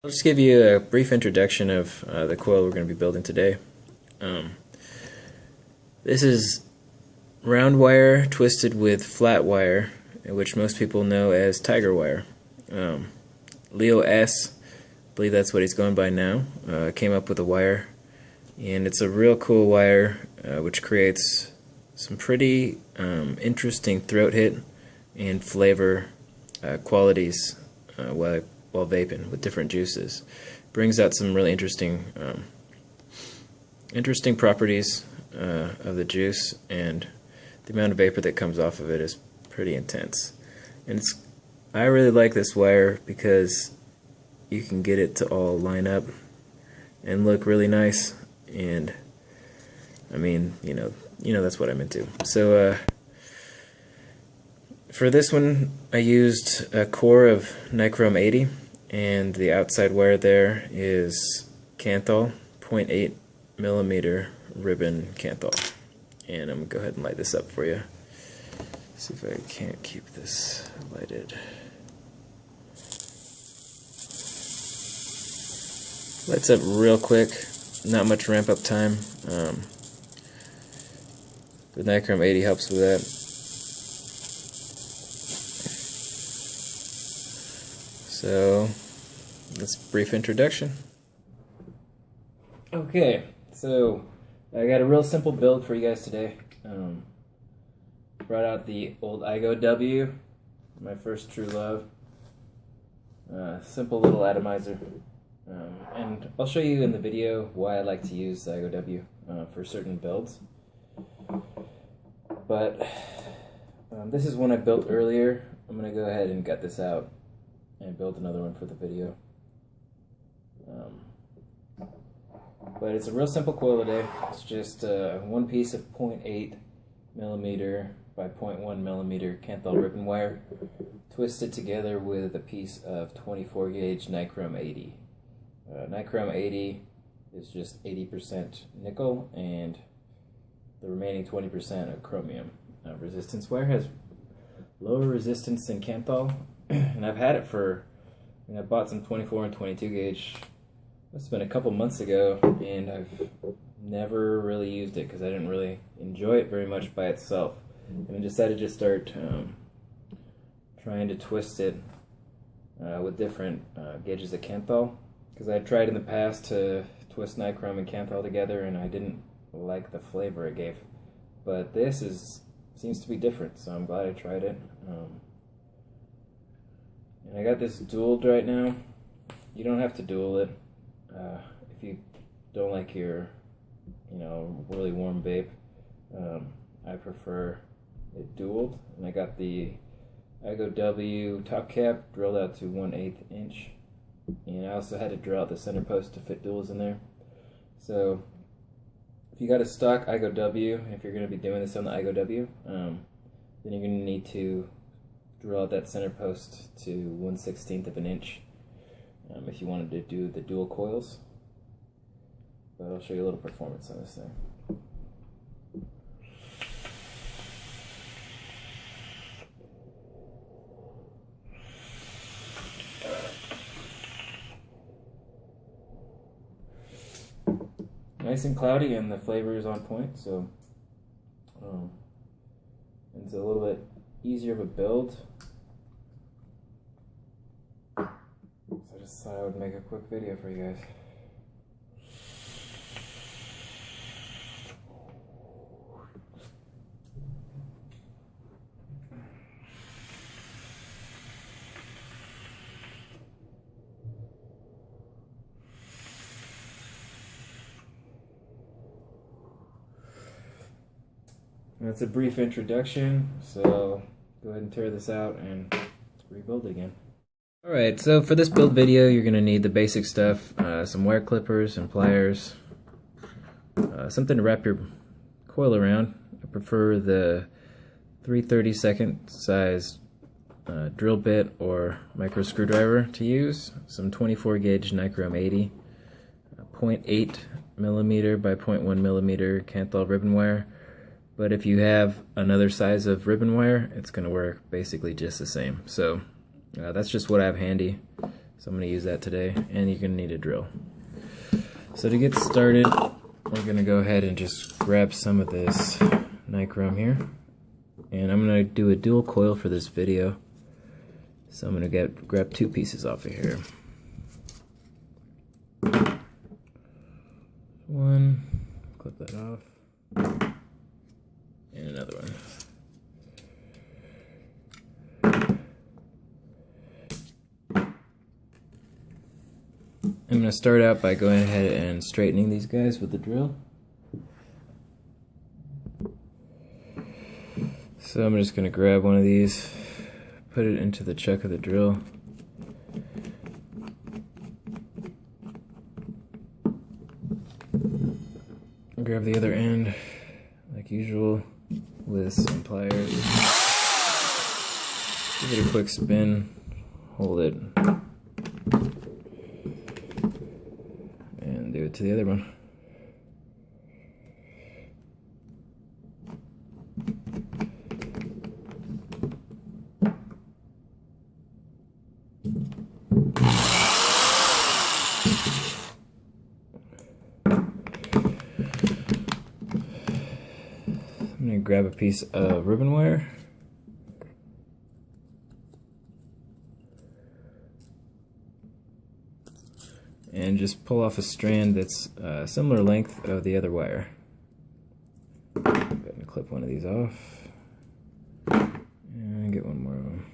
I'll just give you a brief introduction of the coil we're going to be building today. This is round wire twisted with flat wire, which most people know as tiger wire. Leo S, I believe that's what he's going by now, came up with a wire, and it's a real cool wire which creates some pretty interesting throat hit and flavor qualities while vaping with different juices. Brings out some really interesting properties of the juice, and the amount of vapor that comes off of it is pretty intense. And I really like this wire because you can get it to all line up and look really nice, and I mean, you know that's what I'm into. So for this one I used a core of Nichrome 80, and the outside wire there is kanthal 0.8 millimeter ribbon kanthal. And I'm going to go ahead and light this up for you. See if I can't keep this lighted. Lights up real quick, not much ramp up time. The Nichrome 80 helps with that. So, that's a brief introduction. Okay, so I got a real simple build for you guys today. Brought out the old Igo-w, my first true love. Simple little atomizer. And I'll show you in the video why I like to use the Igo-w for certain builds. But this is one I built earlier. I'm going to go ahead and gut this out and build another one for the video. But it's a real simple coil today. It's just one piece of 0.8 millimeter by 0.1 millimeter kanthal ribbon wire twisted together with a piece of 24 gauge Nichrome 80. Nichrome 80 is just 80% nickel and the remaining 20% of chromium. Resistance wire has lower resistance than kanthal, and I've had it for, I bought some 24 and 22 gauge. It's been a couple months ago, and I've never really used it because I didn't really enjoy it very much by itself. And I decided to start trying to twist it with different gauges of kanthal, because I tried in the past to twist Nichrome and kanthal together, and I didn't like the flavor it gave. But this seems to be different, so I'm glad I tried it. And I got this dualed right now. You don't have to dual it. If you don't like your, really warm vape, I prefer it dualed. And I got the Igo-w top cap drilled out to 1/8 inch, and I also had to drill out the center post to fit duals in there. So if you got a stock Igo-w, if you're going to be doing this on the Igo-w, then you're going to need to drill out that center post to 1/16 of an inch. If you wanted to do the dual coils. But I'll show you a little performance on this thing. Nice and cloudy, and the flavor is on point, so it's a little bit easier of a build. I just thought I would make a quick video for you guys. That's a brief introduction, so go ahead and tear this out and rebuild it again. Alright, so for this build video you're going to need the basic stuff, some wire clippers and pliers, something to wrap your coil around. I prefer the 3/32 size drill bit or micro screwdriver to use, some 24 gauge Nichrome 80, 0.8 millimeter by 0.1 millimeter kanthal ribbon wire. But if you have another size of ribbon wire, it's going to work basically just the same. So that's just what I have handy. So I'm going to use that today, and you're going to need a drill. So to get started, we're going to go ahead and just grab some of this Nichrome here. And I'm going to do a dual coil for this video. So I'm going to grab 2 pieces off of here. One, clip that off, and another one. I'm going to start out by going ahead and straightening these guys with the drill. So I'm just going to grab one of these, put it into the chuck of the drill. Grab the other end, like usual, with some pliers. Give it a quick spin, hold it, and do it to the other one. I'm going to grab a piece of ribbon wire. And just pull off a strand that's similar length of the other wire. Go ahead and clip one of these off. And get one more of them.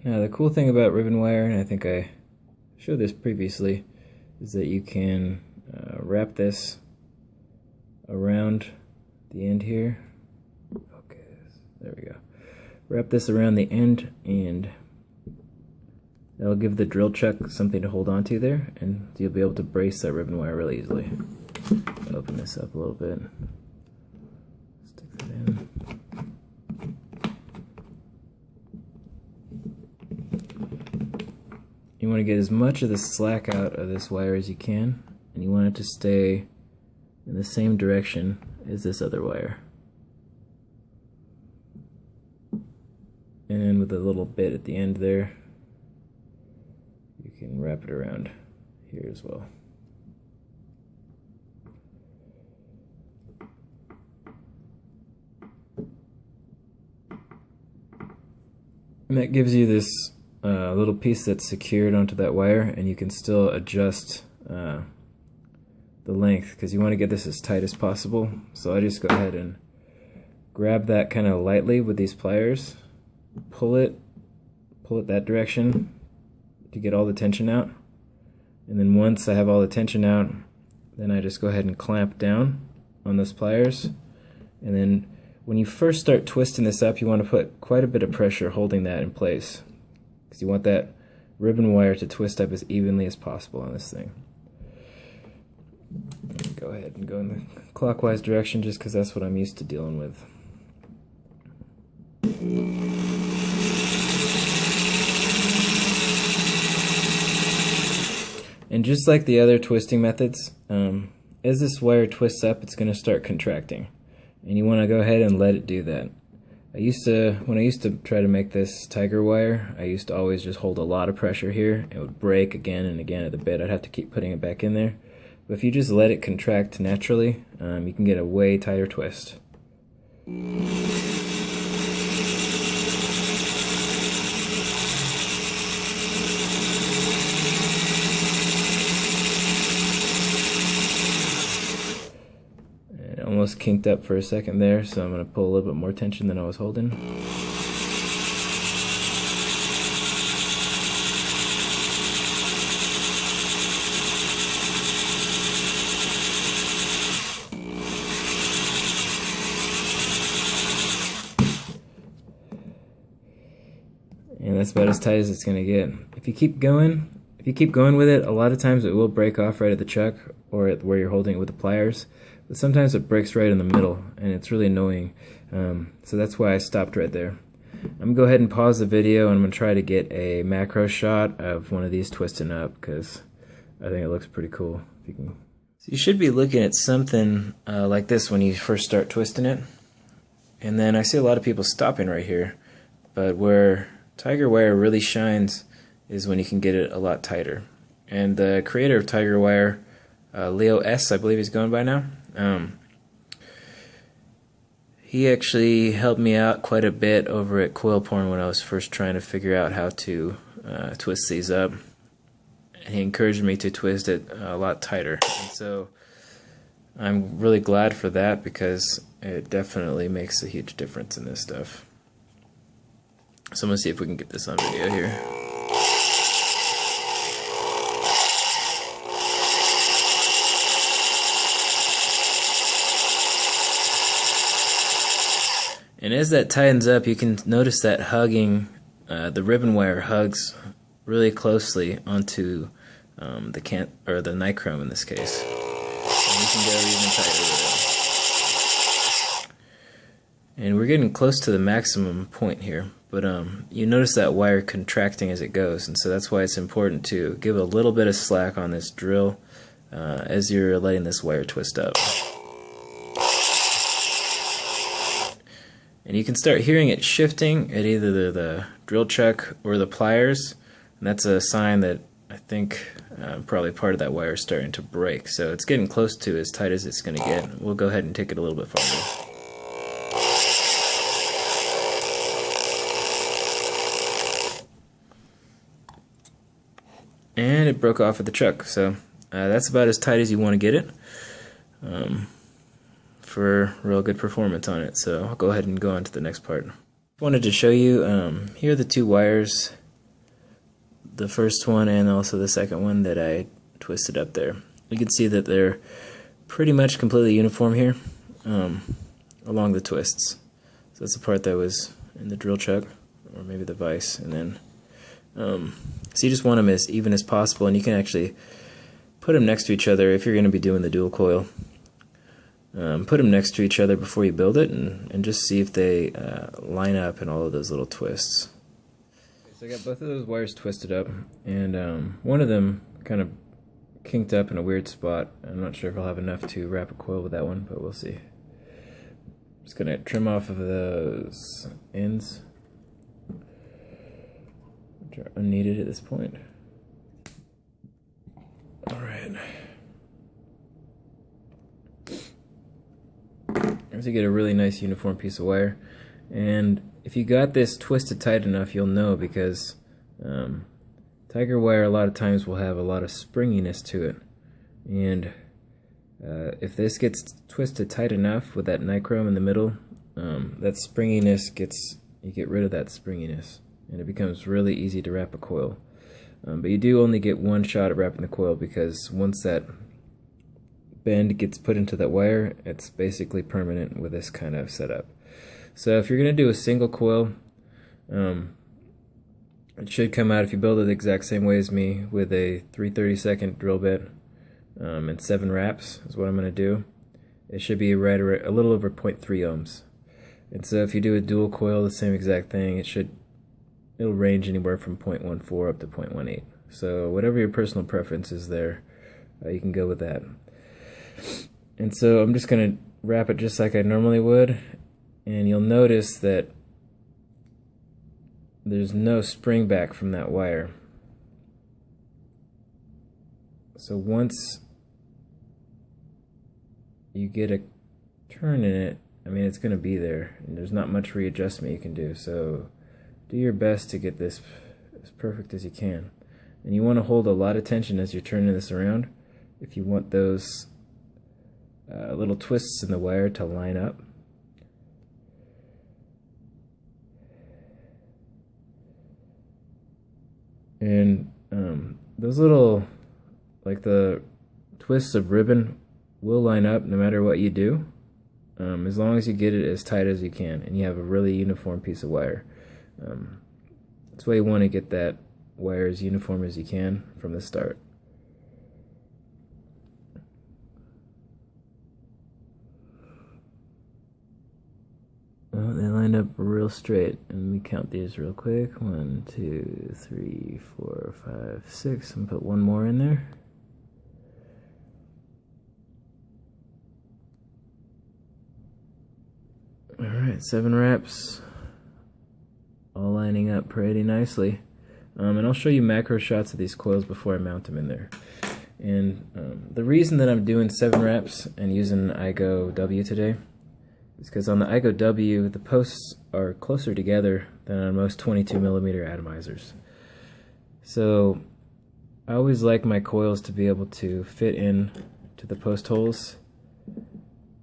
Now the cool thing about ribbon wire, and I think I showed this previously, is that you can wrap this around the end here. Okay, there we go. Wrap this around the end, and that'll give the drill chuck something to hold on to there, and you'll be able to brace that ribbon wire really easily. Open this up a little bit. Stick that in. You want to get as much of the slack out of this wire as you can, and you want it to stay in the same direction as this other wire. And with a little bit at the end there, you can wrap it around here as well. And that gives you this little piece that's secured onto that wire, and you can still adjust the length, because you want to get this as tight as possible. So I just go ahead and grab that kind of lightly with these pliers, pull it that direction to get all the tension out, and then once I have all the tension out, then I just go ahead and clamp down on those pliers. And then when you first start twisting this up, you want to put quite a bit of pressure holding that in place, because you want that ribbon wire to twist up as evenly as possible on this thing. Go ahead and go in the clockwise direction, just because that's what I'm used to dealing with. And just like the other twisting methods, as this wire twists up, it's going to start contracting, and you want to go ahead and let it do that. When I used to try to make this tiger wire, I used to always just hold a lot of pressure here. It would break again and again at the bit. I'd have to keep putting it back in there. But if you just let it contract naturally, you can get a way tighter twist. It almost kinked up for a second there, so I'm going to pull a little bit more tension than I was holding. And that's about as tight as it's going to get. If you keep going with it, a lot of times it will break off right at the chuck or at where you're holding it with the pliers. But sometimes it breaks right in the middle, and it's really annoying. So that's why I stopped right there. I'm gonna go ahead and pause the video, and I'm gonna try to get a macro shot of one of these twisting up because I think it looks pretty cool. If you can. So you should be looking at something like this when you first start twisting it. And then I see a lot of people stopping right here, but where tiger wire really shines is when you can get it a lot tighter. And the creator of tiger wire, Leo S, I believe he's going by now, he actually helped me out quite a bit over at Coil Porn when I was first trying to figure out how to twist these up. And he encouraged me to twist it a lot tighter. And so I'm really glad for that because it definitely makes a huge difference in this stuff. So I'm going to see if we can get this on video here. And as that tightens up, you can notice that hugging, the ribbon wire hugs really closely onto the Nichrome in this case. And you can go even tighter with it. And we're getting close to the maximum point here, but you notice that wire contracting as it goes, and so that's why it's important to give a little bit of slack on this drill as you're letting this wire twist up. And you can start hearing it shifting at either the drill chuck or the pliers, and that's a sign that I think probably part of that wire is starting to break. So it's getting close to as tight as it's going to get. We'll go ahead and take it a little bit farther. And it broke off at the chuck, so that's about as tight as you want to get it. For real good performance on it. So I'll go ahead and go on to the next part. Wanted to show you, here are the two wires, the first one and also the second one that I twisted up there. You can see that they're pretty much completely uniform here along the twists. So that's the part that was in the drill chuck, or maybe the vise, and then so you just want them as even as possible, and you can actually put them next to each other if you're going to be doing the dual coil. Put them next to each other before you build it, and just see if they line up in all of those little twists. So I got both of those wires twisted up, and one of them kind of kinked up in a weird spot. I'm not sure if I'll have enough to wrap a coil with that one, but we'll see. I'm just going to trim off of those ends, which are unneeded at this point. Alright. So you get a really nice uniform piece of wire, and if you got this twisted tight enough, you'll know, because tiger wire a lot of times will have a lot of springiness to it, and if this gets twisted tight enough with that nichrome in the middle, that springiness you get rid of that springiness, and it becomes really easy to wrap a coil. But you do only get one shot at wrapping the coil, because once that bend gets put into that wire, it's basically permanent with this kind of setup. So if you're going to do a single coil, it should come out, if you build it the exact same way as me, with a 3/32 drill bit and 7 wraps is what I'm going to do. It should be right around, a little over 0.3 ohms. And so if you do a dual coil, the same exact thing, it'll range anywhere from 0.14 up to 0.18. So whatever your personal preference is there, you can go with that. And so I'm just going to wrap it just like I normally would, and you'll notice that there's no spring back from that wire. So once you get a turn in it, I mean, it's going to be there, and there's not much readjustment you can do. So do your best to get this as perfect as you can. And you want to hold a lot of tension as you're turning this around if you want those little twists in the wire to line up. And those little, like the twists of ribbon, will line up no matter what you do, as long as you get it as tight as you can and you have a really uniform piece of wire. That's why you want to get that wire as uniform as you can from the start. Oh, they line lined up real straight. And let me count these real quick. 1, 2, 3, 4, 5, 6. And put one more in there. Alright, 7 wraps. All lining up pretty nicely. And I'll show you macro shots of these coils before I mount them in there. And the reason that I'm doing 7 wraps and using Igo-w today is because on the Igo-w, the posts are closer together than on most 22mm atomizers. So I always like my coils to be able to fit in to the post holes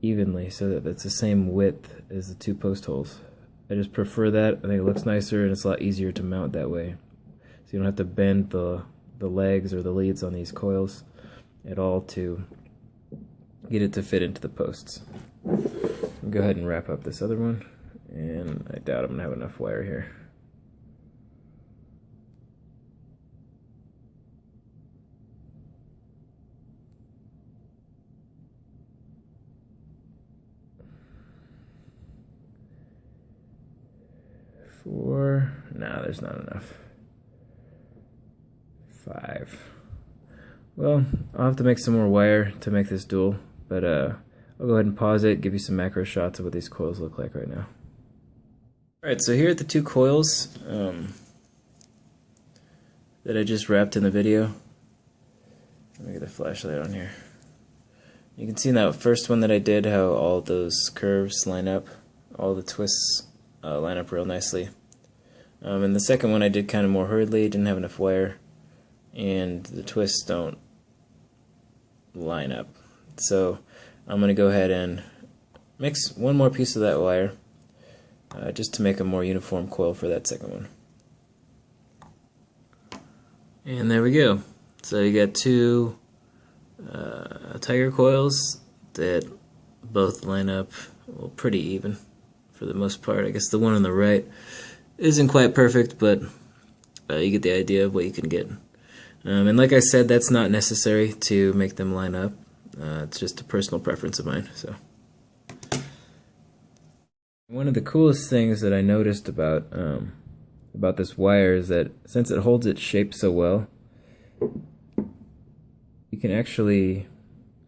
evenly so that it's the same width as the 2 post holes. I just prefer that. I think it looks nicer and it's a lot easier to mount that way. So you don't have to bend the legs or the leads on these coils at all to get it to fit into the posts. I'll go ahead and wrap up this other one, and I doubt I'm going to have enough wire here. Four, no, there's not enough. 5. Well, I'll have to make some more wire to make this dual, but I'll go ahead and pause it, give you some macro shots of what these coils look like right now. Alright, so here are the 2 coils that I just wrapped in the video. Let me get the flashlight on here. You can see in that first one that I did how all those curves line up, all the twists line up real nicely. And the second one I did kind of more hurriedly, didn't have enough wire, and the twists don't line up. So I'm going to go ahead and mix one more piece of that wire just to make a more uniform coil for that second one. And there we go. So you got 2 tiger coils that both line up well, pretty even for the most part. I guess the one on the right isn't quite perfect, but you get the idea of what you can get. And like I said, that's not necessary to make them line up. It's just a personal preference of mine. So, one of the coolest things that I noticed about this wire is that since it holds its shape so well, you can actually,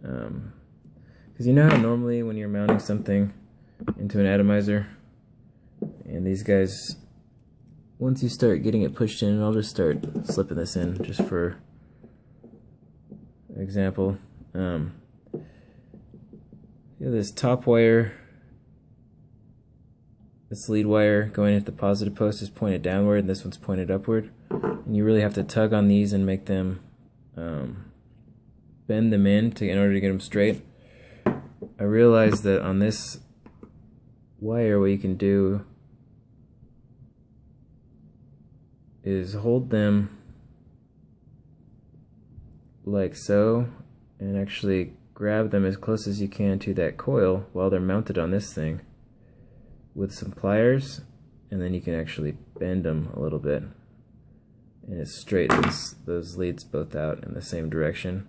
because you know how normally when you're mounting something into an atomizer, and these guys, once you start getting it pushed in, and I'll just start slipping this in just for example. You have this top wire, this lead wire going into the positive post is pointed downward, and this one's pointed upward. And you really have to tug on these and make them bend them in order to get them straight. I realized that on this wire, what you can do is hold them like so and actually grab them as close as you can to that coil while they're mounted on this thing with some pliers, and then you can actually bend them a little bit and it straightens those leads both out in the same direction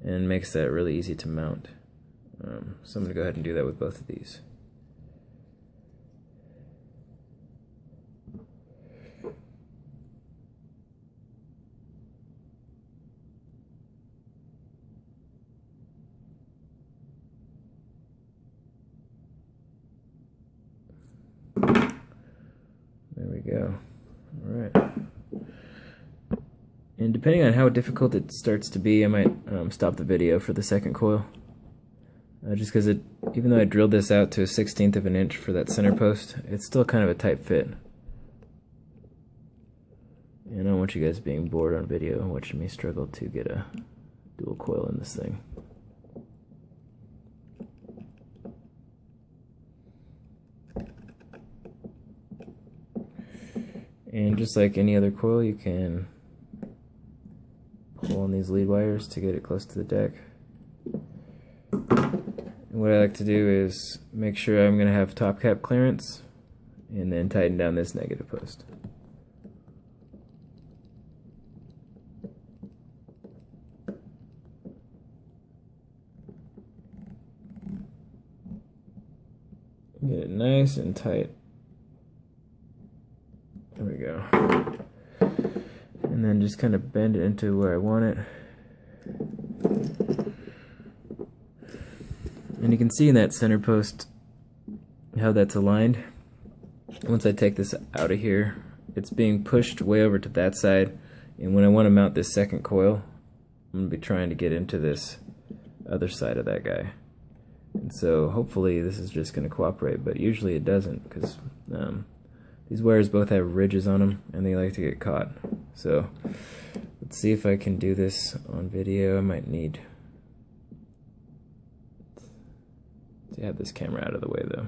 and makes that really easy to mount. So I'm going to go ahead and do that with both of these. There we go. Alright. And depending on how difficult it starts to be, I might stop the video for the second coil. Just because even though I drilled this out to a 1/16 of an inch for that center post, it's still kind of a tight fit. And I don't want you guys being bored on video and watching me struggle to get a dual coil in this thing. And just like any other coil, you can pull on these lead wires to get it close to the deck. And what I like to do is make sure I'm going to have top cap clearance and then tighten down this negative post. Get it nice and tight There we go. And then just kind of bend it into where I want it. And you can see in that center post how that's aligned. Once I take this out of here, it's being pushed way over to that side, and when I want to mount this second coil, I'm going to be trying to get into this other side of that guy. And so hopefully this is just going to cooperate, but usually it doesn't, because these wires both have ridges on them and they like to get caught. So let's see if I can do this on video. I might need to have this camera out of the way though.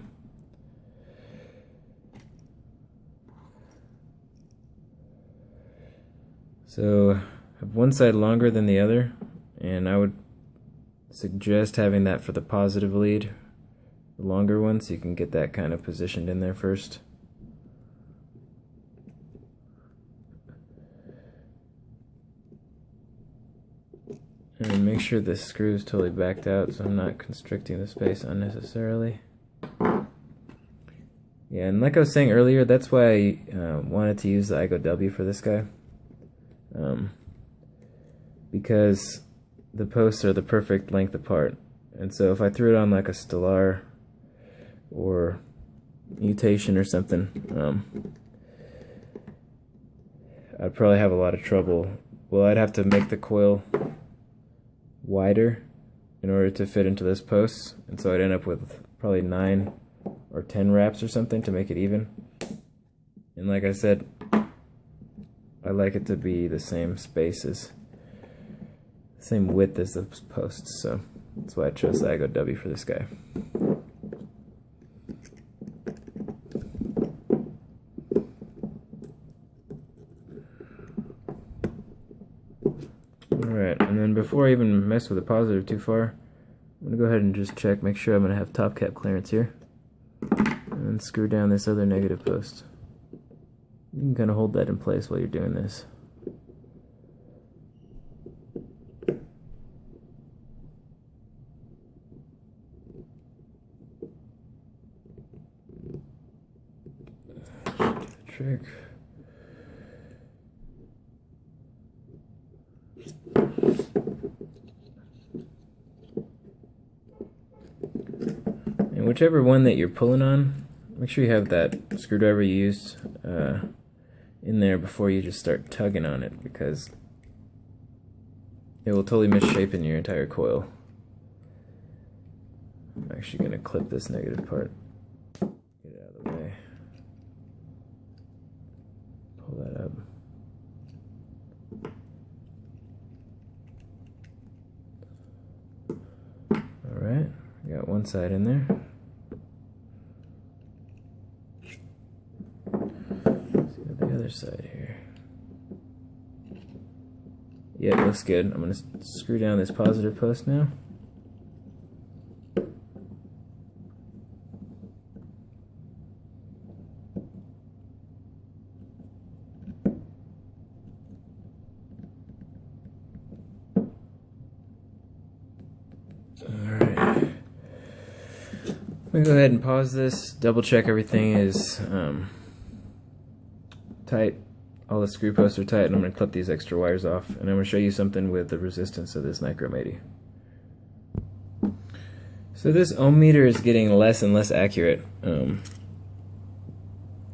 So I have one side longer than the other, and I would suggest having that for the positive lead, the longer one, so you can get that kind of positioned in there first. And make sure the screw is totally backed out so I'm not constricting the space unnecessarily. Yeah, and like I was saying earlier, that's why I wanted to use the Igo-w for this guy. Because the posts are the perfect length apart. And so if I threw it on like a Stellar or Mutation or something, I'd probably have a lot of trouble. Well, I'd have to make the coil wider in order to fit into this post, and so I'd end up with probably 9 or 10 wraps or something to make it even. And like I said, I like it to be the same spaces, same width as the posts, so that's why I chose the Igo-w for this guy. Alright, and then before I even mess with the positive too far, I'm going to go ahead and just check, make sure I'm going to have top cap clearance here, and then screw down this other negative post. You can kind of hold that in place while you're doing this. Should do the trick. And whichever one that you're pulling on, make sure you have that screwdriver you used in there before you just start tugging on it, because it will totally misshapen your entire coil. I'm actually going to clip this negative part. Get it out of the way. Pull that up. Alright, we got one side in there. Side here. Yeah, it looks good. I'm going to screw down this positive post now. Alright. I'm going to go ahead and pause this, double check everything is tight, all the screw posts are tight, and I'm going to clip these extra wires off, and I'm going to show you something with the resistance of this Nichrome 80. So this ohm meter is getting less and less accurate,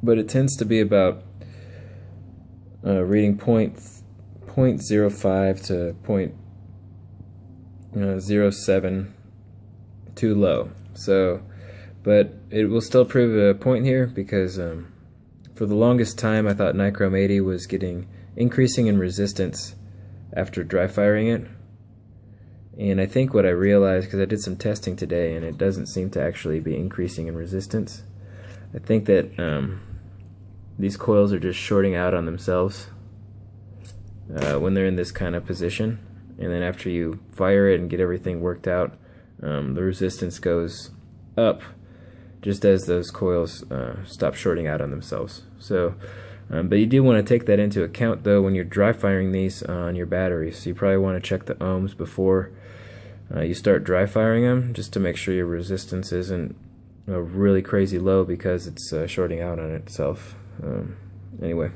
but it tends to be about reading 0.05 to 0.07 too low. So, but it will still prove a point here, because for the longest time I thought Nichrome 80 was increasing in resistance after dry firing it, and I think what I realized, because I did some testing today and it doesn't seem to actually be increasing in resistance. I think that these coils are just shorting out on themselves when they're in this kind of position, and then after you fire it and get everything worked out, the resistance goes up just as those coils stop shorting out on themselves. So, but you do want to take that into account though when you're dry firing these on your batteries. So you probably want to check the ohms before you start dry firing them, just to make sure your resistance isn't really crazy low, because it's shorting out on itself. Anyway,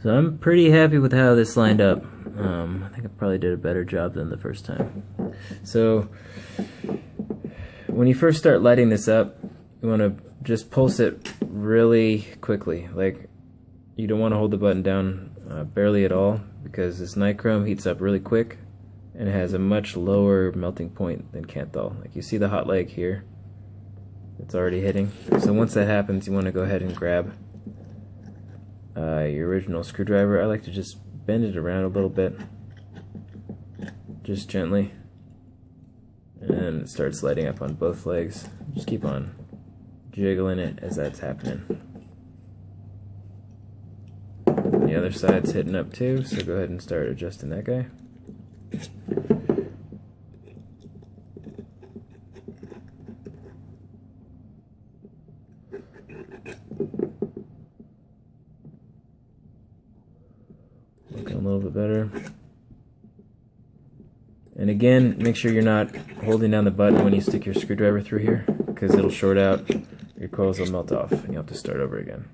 so I'm pretty happy with how this lined up. I think I probably did a better job than the first time. So when you first start lighting this up, you want to just pulse it really quickly. Like, you don't want to hold the button down barely at all, because this nichrome heats up really quick and it has a much lower melting point than kanthal. Like, you see the hot leg here, it's already hitting. So once that happens, you want to go ahead and grab your original screwdriver. I like to just bend it around a little bit, just gently, and it starts lighting up on both legs. Just keep on jiggling it as that's happening. And the other side's hitting up too, so go ahead and start adjusting that guy. Looking a little bit better. And again, make sure you're not holding down the button when you stick your screwdriver through here, because it'll short out, your coils will melt off, and you'll have to start over again.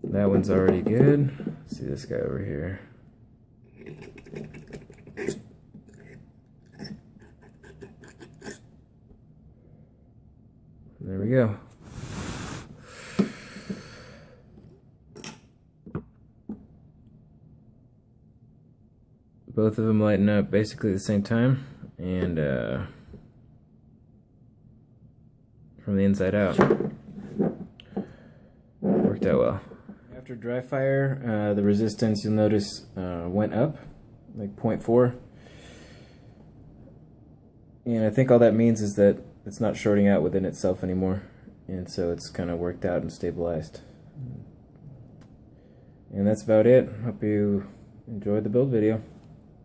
That one's already good. Let's see this guy over here. There we go. Both of them lighten up basically at the same time, and from the inside out. Worked out well. After dry fire, the resistance, you'll notice, went up, like 0.4. And I think all that means is that it's not shorting out within itself anymore, and so it's kind of worked out and stabilized. And that's about it. Hope you enjoyed the build video.